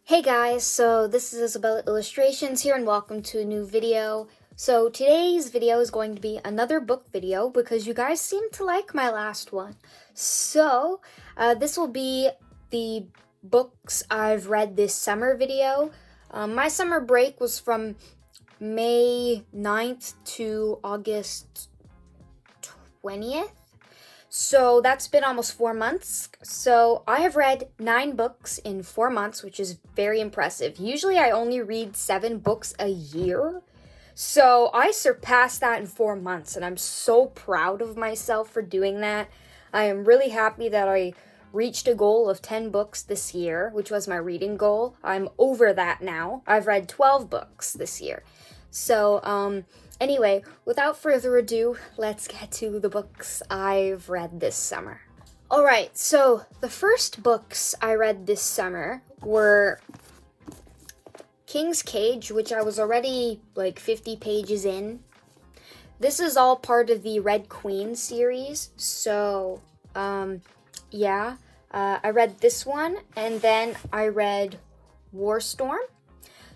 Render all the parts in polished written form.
Hey guys, so this is Isabella Illustrations here and welcome to a new video. So today's video is going to be another book video because you guys seem to like my last one. So this will be the books I've read this summer video. My summer break was from May 9th to August 20th. So that's been almost 4 months. So I have read 9 books in 4 months, which is very impressive. Usually I only read 7 books a year. So I surpassed that in 4 months, and I'm so proud of myself for doing that. I am really happy that I reached a goal of 10 books this year, which was my reading goal. I'm over that now. I've read 12 books this year. So, anyway, without further ado, let's get to the books I've read this summer. Alright, so the first books I read this summer were King's Cage, which I was already like 50 pages in. This is all part of the Red Queen series, so, yeah. I read this one, and then I read Warstorm.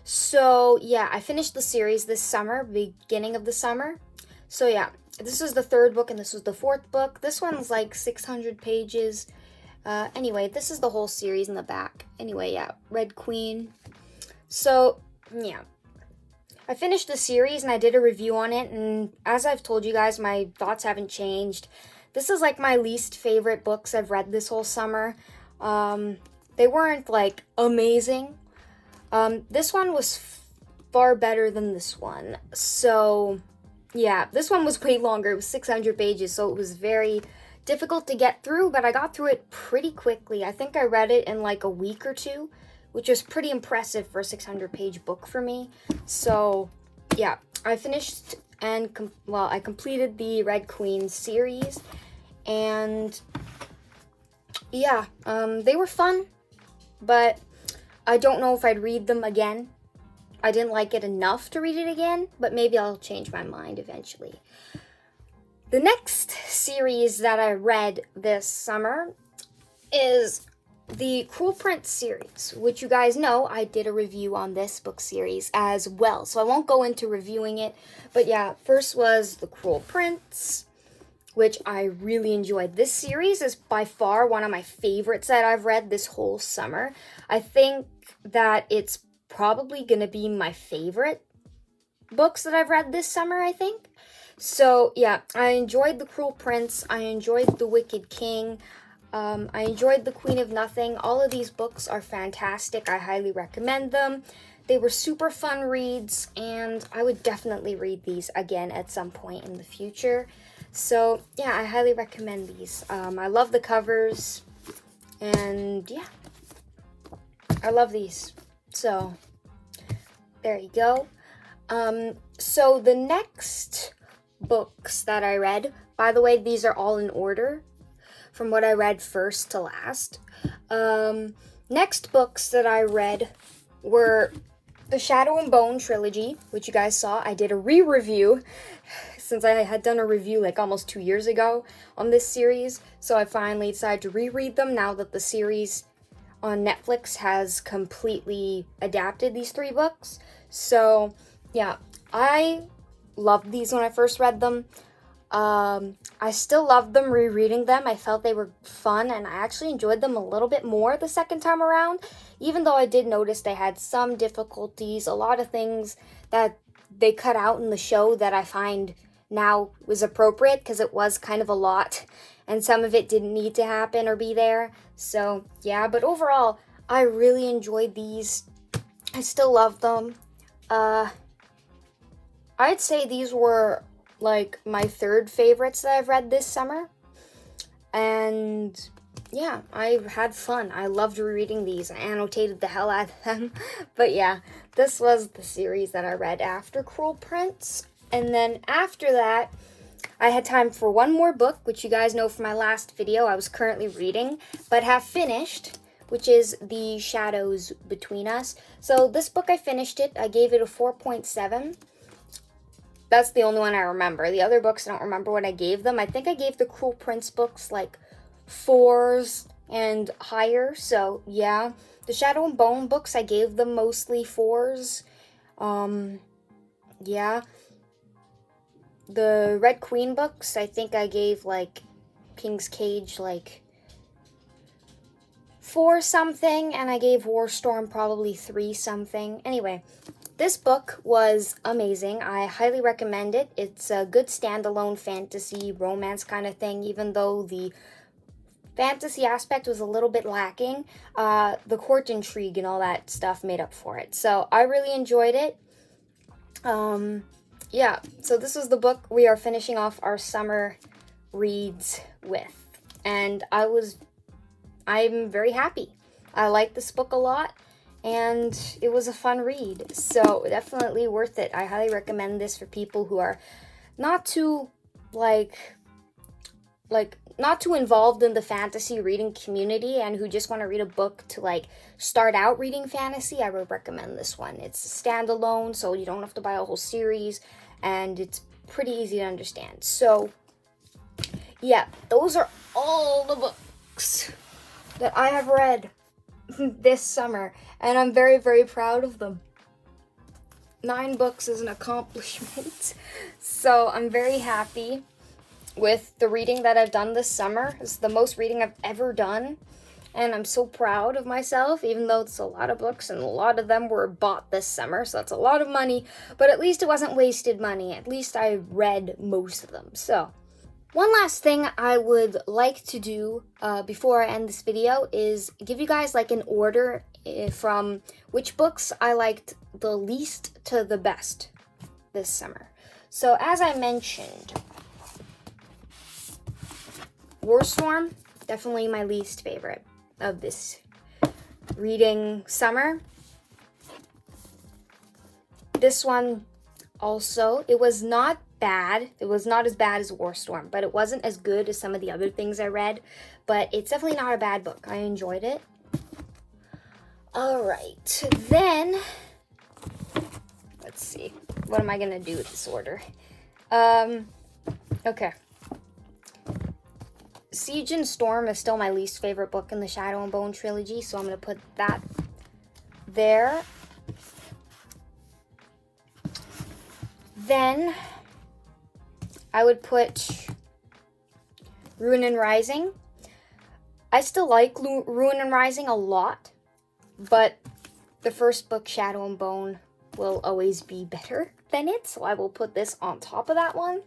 So, yeah, I finished the series this summer, beginning of the summer. So, yeah, this is the third book, and this was the fourth book. This one's like 600 pages. Anyway, this is the whole series in the back. Anyway, yeah, Red Queen. So, yeah. I finished the series, and I did a review on it, and as I've told you guys, my thoughts haven't changed. This is like my least favorite books I've read this whole summer. They weren't, like, amazing. This one was far better than this one. So, yeah, this one was way longer. It was 600 pages, so it was very difficult to get through, but I got through it pretty quickly. I think I read it in like a week or two, which was pretty impressive for a 600-page book for me. So, yeah, I finished and, I completed the Red Queen series, and, yeah, they were fun, but I don't know if I'd read them again. I didn't like it enough to read it again, but maybe I'll change my mind eventually. The next series that I read this summer is the Cruel Prince series, which you guys know I did a review on this book series as well, so I won't go into reviewing it. But yeah, first was the Cruel Prince, which I really enjoyed. This series is by far one of my favorites that I've read this whole summer. I think that it's probably going to be my favorite books that I've read this summer, I think. So, yeah, I enjoyed The Cruel Prince. I enjoyed The Wicked King. I enjoyed The Queen of Nothing. All of these books are fantastic. I highly recommend them. They were super fun reads, and I would definitely read these again at some point in the future. So, yeah, I highly recommend these. I love the covers, and yeah, I love these. So, there you go. So the next books that I read, by the way, these are all in order from what I read first to last. Next books that I read were the Shadow and Bone Trilogy, which you guys saw. I did a re-review since I had done a review like almost 2 years ago on this series. So I finally decided to reread them now that the series on Netflix has completely adapted these 3 books. So, yeah, I loved these when I first read them. I still loved them rereading them. I felt they were fun, and I actually enjoyed them a little bit more the second time around, even though I did notice they had some difficulties, a lot of things that they cut out in the show that I find now was appropriate because it was kind of a lot, and some of it didn't need to happen or be there. So, yeah, but overall, I really enjoyed these. I still love them. I'd say these were like my third favorites that I've read this summer. And yeah, I had fun. I loved rereading these. I annotated the hell out of them. But yeah, this was the series that I read after Cruel Prince. And then after that, I had time for one more book, which you guys know from my last video I was currently reading, but have finished, which is The Shadows Between Us. So this book, I finished it. I gave it a 4.7. That's the only one I remember. The other books, I don't remember what I gave them. I think I gave the Cruel Prince books like 4s and higher, so yeah. The Shadow and Bone books, I gave them mostly 4s. Yeah. The Red Queen books, I think I gave, like, King's Cage, like, 4 something, and I gave Warstorm probably 3 something. Anyway, this book was amazing. I highly recommend it. It's a good standalone fantasy romance kind of thing, even though the fantasy aspect was a little bit lacking. The court intrigue and all that stuff made up for it. So I really enjoyed it. Yeah, so this was the book we are finishing off our summer reads with. And I'm very happy. I like this book a lot, and it was a fun read. So definitely worth it. I highly recommend this for people who are not too, not too involved in the fantasy reading community and who just want to read a book to, like, start out reading fantasy. I would recommend this one. It's standalone, so you don't have to buy a whole series, and it's pretty easy to understand. So, yeah, those are all the books that I have read this summer, and I'm very, very proud of them. 9 books is an accomplishment, so I'm very happy with the reading that I've done this summer. It's the most reading I've ever done, and I'm so proud of myself, even though it's a lot of books, and a lot of them were bought this summer, so that's a lot of money, but at least it wasn't wasted money. At least I read most of them. So, one last thing I would like to do before I end this video is give you guys, like, an order from which books I liked the least to the best this summer. So, as I mentioned, Warstorm, definitely my least favorite of this reading summer. This one also, it was not bad. It was not as bad as Warstorm, but it wasn't as good as some of the other things I read. But it's definitely not a bad book. I enjoyed it. Alright, then, let's see. What am I going to do with this order? Okay. Siege and Storm is still my least favorite book in the Shadow and Bone trilogy, so I'm going to put that there. Then I would put Ruin and Rising. I still like Ruin and Rising a lot, but the first book, Shadow and Bone, will always be better than it, so I will put this on top of that one.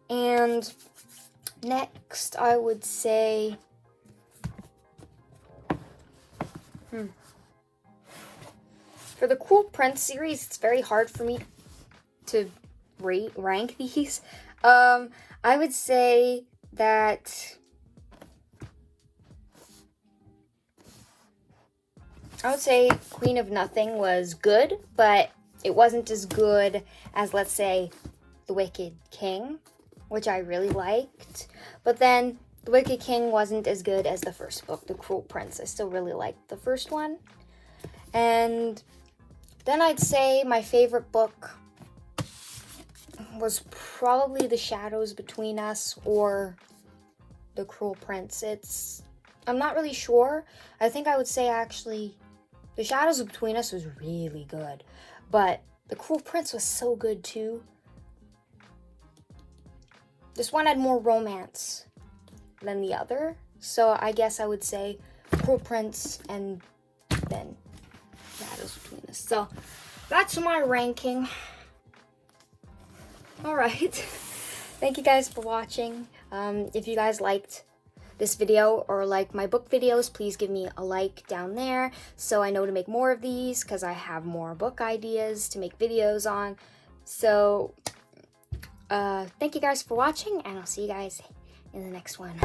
And next, I would say, for the Cruel Prince series, it's very hard for me to rank these. I would say that Queen of Nothing was good, but it wasn't as good as, let's say, The Wicked King, which I really liked. But then The Wicked King wasn't as good as the first book, The Cruel Prince. I still really liked the first one. And then I'd say my favorite book was probably The Shadows Between Us or The Cruel Prince. I'm not really sure. I think I would say, actually, The Shadows Between Us was really good, but The Cruel Prince was so good too. This one had more romance than the other, so I guess I would say Cruel Prince and then Shadows Between Us. So that's my ranking. Alright, thank you guys for watching. If you guys liked this video or like my book videos, please give me a like down there so I know to make more of these, because I have more book ideas to make videos on. So thank you guys for watching, and I'll see you guys in the next one.